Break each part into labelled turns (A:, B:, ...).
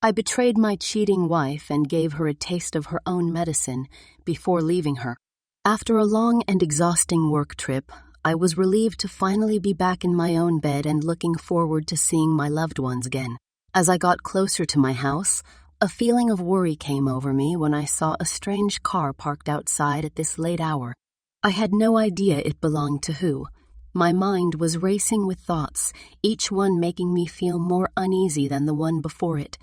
A: I betrayed my cheating wife and gave her a taste of her own medicine before leaving her. After a long and exhausting work trip, I was relieved to finally be back in my own bed and looking forward to seeing my loved ones again. As I got closer to my house, a feeling of worry came over me when I saw a strange car parked outside at this late hour. I had no idea it belonged to who. My mind was racing with thoughts, each one making me feel more uneasy than the one before it.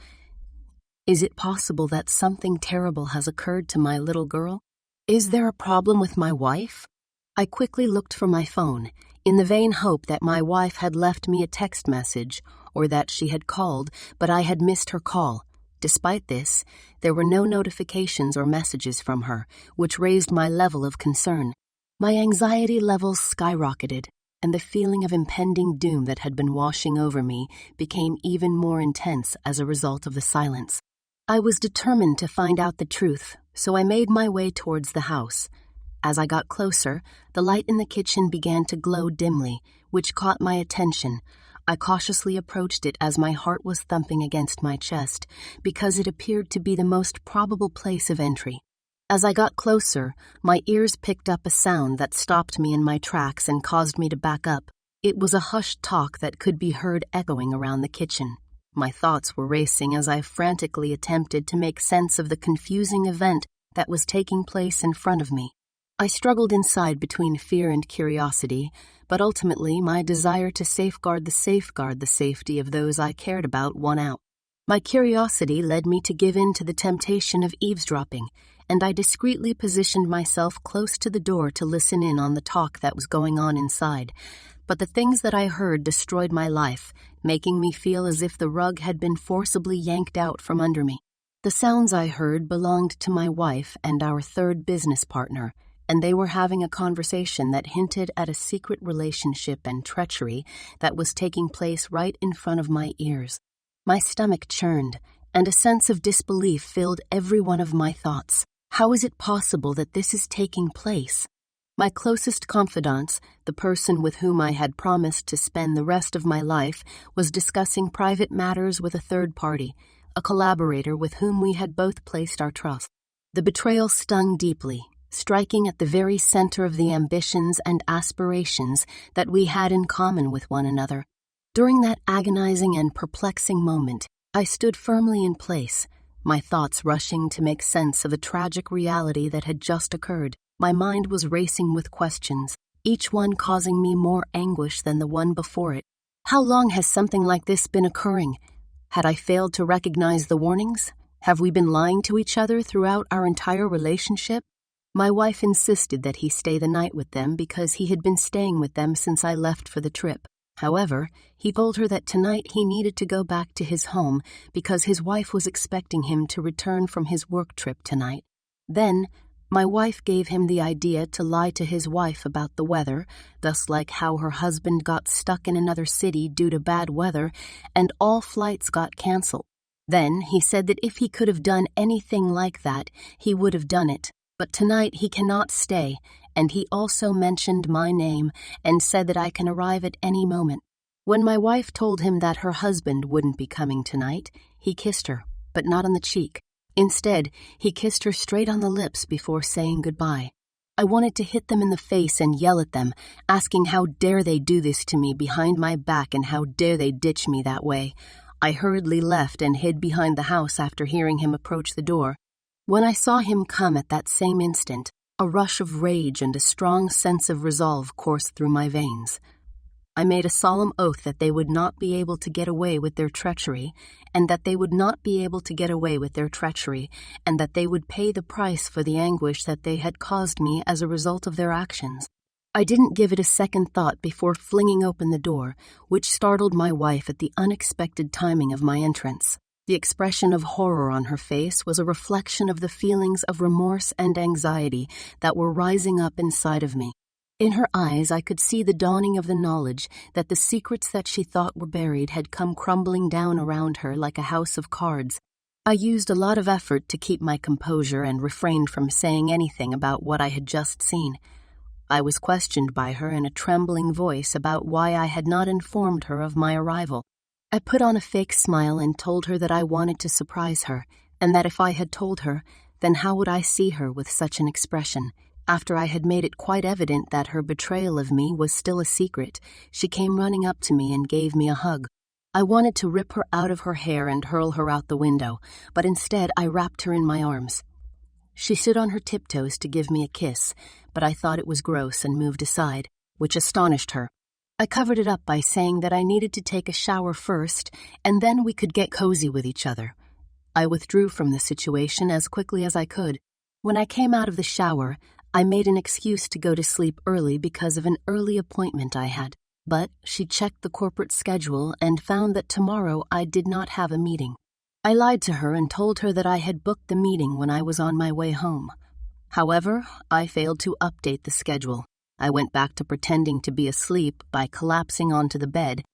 A: Is it possible that something terrible has occurred to my little girl? Is there a problem with my wife? I quickly looked for my phone, in the vain hope that my wife had left me a text message or that she had called, but I had missed her call. Despite this, there were no notifications or messages from her, which raised my level of concern. My anxiety levels skyrocketed, and the feeling of impending doom that had been washing over me became even more intense as a result of the silence. I was determined to find out the truth, so I made my way towards the house. As I got closer, the light in the kitchen began to glow dimly, which caught my attention. I cautiously approached it as my heart was thumping against my chest, because it appeared to be the most probable place of entry. As I got closer, my ears picked up a sound that stopped me in my tracks and caused me to back up. It was a hushed talk that could be heard echoing around the kitchen. My thoughts were racing as I frantically attempted to make sense of the confusing event that was taking place in front of me. I struggled inside between fear and curiosity, but ultimately my desire to safeguard the safety of those I cared about won out. My curiosity led me to give in to the temptation of eavesdropping, and I discreetly positioned myself close to the door to listen in on the talk that was going on inside. But the things that I heard destroyed my life, making me feel as if the rug had been forcibly yanked out from under me. The sounds I heard belonged to my wife and our third business partner, and they were having a conversation that hinted at a secret relationship and treachery that was taking place right in front of my ears. My stomach churned, and a sense of disbelief filled every one of my thoughts. How is it possible that this is taking place? My closest confidant, the person with whom I had promised to spend the rest of my life, was discussing private matters with a third party, a collaborator with whom we had both placed our trust. The betrayal stung deeply, striking at the very center of the ambitions and aspirations that we had in common with one another. During that agonizing and perplexing moment, I stood firmly in place, my thoughts rushing to make sense of the tragic reality that had just occurred. My mind was racing with questions, each one causing me more anguish than the one before it. How long has something like this been occurring? Had I failed to recognize the warnings? Have we been lying to each other throughout our entire relationship? My wife insisted that he stay the night with them because he had been staying with them since I left for the trip. However, he told her that tonight he needed to go back to his home because his wife was expecting him to return from his work trip tonight. Then, my wife gave him the idea to lie to his wife about the weather, thus like how her husband got stuck in another city due to bad weather and all flights got canceled. Then he said that if he could have done anything like that, he would have done it. But tonight he cannot stay, and he also mentioned my name and said that I can arrive at any moment. When my wife told him that her husband wouldn't be coming tonight, he kissed her, but not on the cheek. Instead, he kissed her straight on the lips before saying goodbye. I wanted to hit them in the face and yell at them, asking how dare they do this to me behind my back and how dare they ditch me that way. I hurriedly left and hid behind the house after hearing him approach the door. When I saw him come at that same instant, a rush of rage and a strong sense of resolve coursed through my veins. I made a solemn oath that they would not be able to get away with their treachery, and that they would not be able to get away with their treachery, and that they would pay the price for the anguish that they had caused me as a result of their actions. I didn't give it a second thought before flinging open the door, which startled my wife at the unexpected timing of my entrance. The expression of horror on her face was a reflection of the feelings of remorse and anxiety that were rising up inside of me. In her eyes, I could see the dawning of the knowledge that the secrets that she thought were buried had come crumbling down around her like a house of cards. I used a lot of effort to keep my composure and refrained from saying anything about what I had just seen. I was questioned by her in a trembling voice about why I had not informed her of my arrival. I put on a fake smile and told her that I wanted to surprise her, and that if I had told her, then how would I see her with such an expression? After I had made it quite evident that her betrayal of me was still a secret, she came running up to me and gave me a hug. I wanted to rip her out of her hair and hurl her out the window, but instead I wrapped her in my arms. She stood on her tiptoes to give me a kiss, but I thought it was gross and moved aside, which astonished her. I covered it up by saying that I needed to take a shower first, and then we could get cozy with each other. I withdrew from the situation as quickly as I could. When I came out of the shower, I made an excuse to go to sleep early because of an early appointment I had, but she checked the corporate schedule and found that tomorrow I did not have a meeting. I lied to her and told her that I had booked the meeting when I was on my way home. However, I failed to update the schedule. I went back to pretending to be asleep by collapsing onto the bed.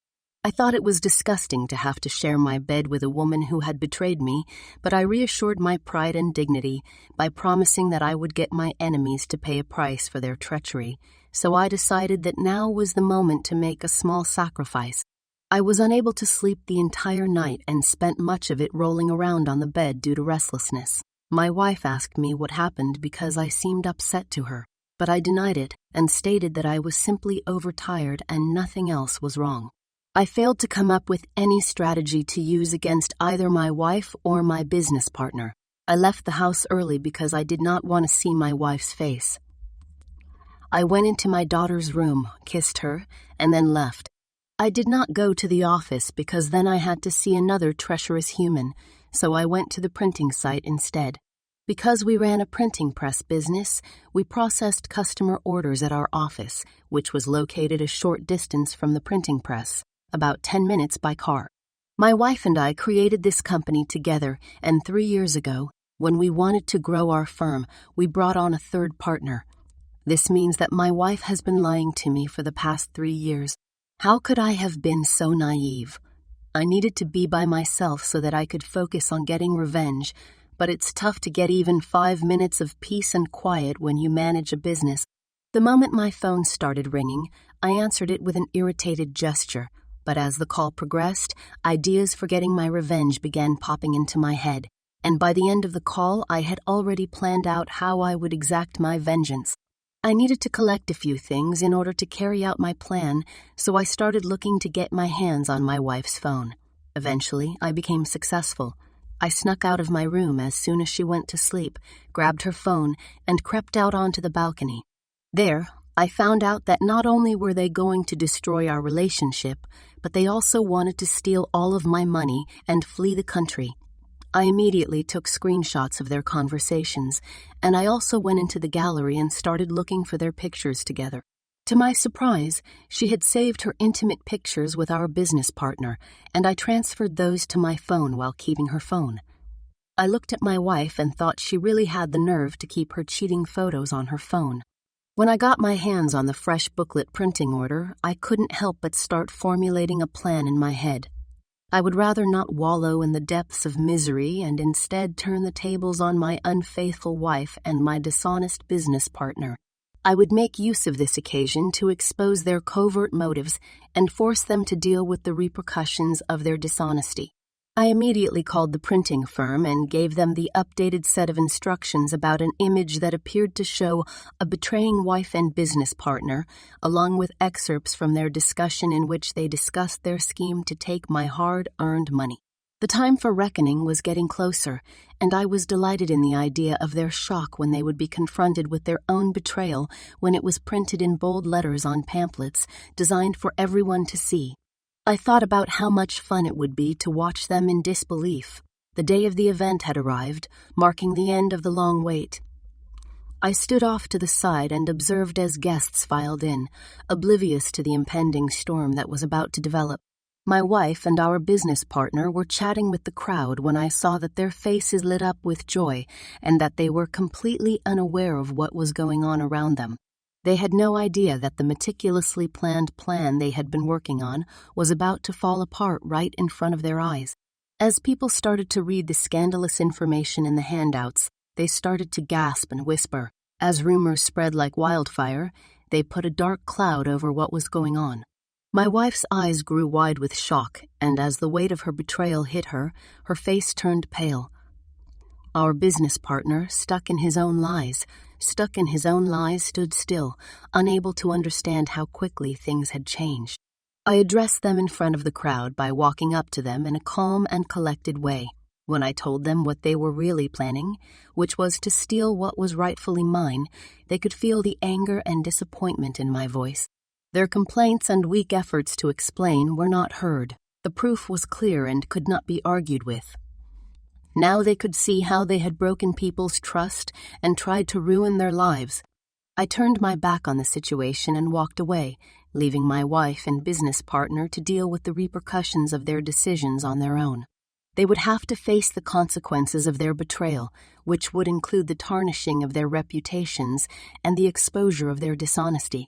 A: I thought it was disgusting to have to share my bed with a woman who had betrayed me, but I reassured my pride and dignity by promising that I would get my enemies to pay a price for their treachery, so I decided that now was the moment to make a small sacrifice. I was unable to sleep the entire night and spent much of it rolling around on the bed due to restlessness. My wife asked me what happened because I seemed upset to her, but I denied it and stated that I was simply overtired and nothing else was wrong. I failed to come up with any strategy to use against either my wife or my business partner. I left the house early because I did not want to see my wife's face. I went into my daughter's room, kissed her, and then left. I did not go to the office because then I had to see another treacherous human, so I went to the printing site instead. Because we ran a printing press business, we processed customer orders at our office, which was located a short distance from the printing press, about 10 minutes by car. My wife and I created this company together, and 3 years ago, when we wanted to grow our firm, we brought on a third partner. This means that my wife has been lying to me for the past 3 years. How could I have been so naive? I needed to be by myself so that I could focus on getting revenge, but it's tough to get even 5 minutes of peace and quiet when you manage a business. The moment my phone started ringing, I answered it with an irritated gesture, but as the call progressed, ideas for getting my revenge began popping into my head, and by the end of the call, I had already planned out how I would exact my vengeance. I needed to collect a few things in order to carry out my plan, so I started looking to get my hands on my wife's phone. Eventually, I became successful. I snuck out of my room as soon as she went to sleep, grabbed her phone, and crept out onto the balcony. There, I found out that not only were they going to destroy our relationship, but they also wanted to steal all of my money and flee the country. I immediately took screenshots of their conversations, and I also went into the gallery and started looking for their pictures together. To my surprise, she had saved her intimate pictures with our business partner, and I transferred those to my phone while keeping her phone. I looked at my wife and thought she really had the nerve to keep her cheating photos on her phone. When I got my hands on the fresh booklet printing order, I couldn't help but start formulating a plan in my head. I would rather not wallow in the depths of misery and instead turn the tables on my unfaithful wife and my dishonest business partner. I would make use of this occasion to expose their covert motives and force them to deal with the repercussions of their dishonesty. I immediately called the printing firm and gave them the updated set of instructions about an image that appeared to show a betraying wife and business partner, along with excerpts from their discussion in which they discussed their scheme to take my hard-earned money. The time for reckoning was getting closer, and I was delighted in the idea of their shock when they would be confronted with their own betrayal when it was printed in bold letters on pamphlets designed for everyone to see. I thought about how much fun it would be to watch them in disbelief. The day of the event had arrived, marking the end of the long wait. I stood off to the side and observed as guests filed in, oblivious to the impending storm that was about to develop. My wife and our business partner were chatting with the crowd when I saw that their faces lit up with joy and that they were completely unaware of what was going on around them. They had no idea that the meticulously planned plan they had been working on was about to fall apart right in front of their eyes. As people started to read the scandalous information in the handouts, they started to gasp and whisper. As rumors spread like wildfire, they put a dark cloud over what was going on. My wife's eyes grew wide with shock, and as the weight of her betrayal hit her, her face turned pale. Our business partner, stuck in his own lies, stood still, unable to understand how quickly things had changed. I addressed them in front of the crowd by walking up to them in a calm and collected way. When I told them what they were really planning, which was to steal what was rightfully mine, they could feel the anger and disappointment in my voice. Their complaints and weak efforts to explain were not heard. The proof was clear and could not be argued with. Now they could see how they had broken people's trust and tried to ruin their lives. I turned my back on the situation and walked away, leaving my wife and business partner to deal with the repercussions of their decisions on their own. They would have to face the consequences of their betrayal, which would include the tarnishing of their reputations and the exposure of their dishonesty.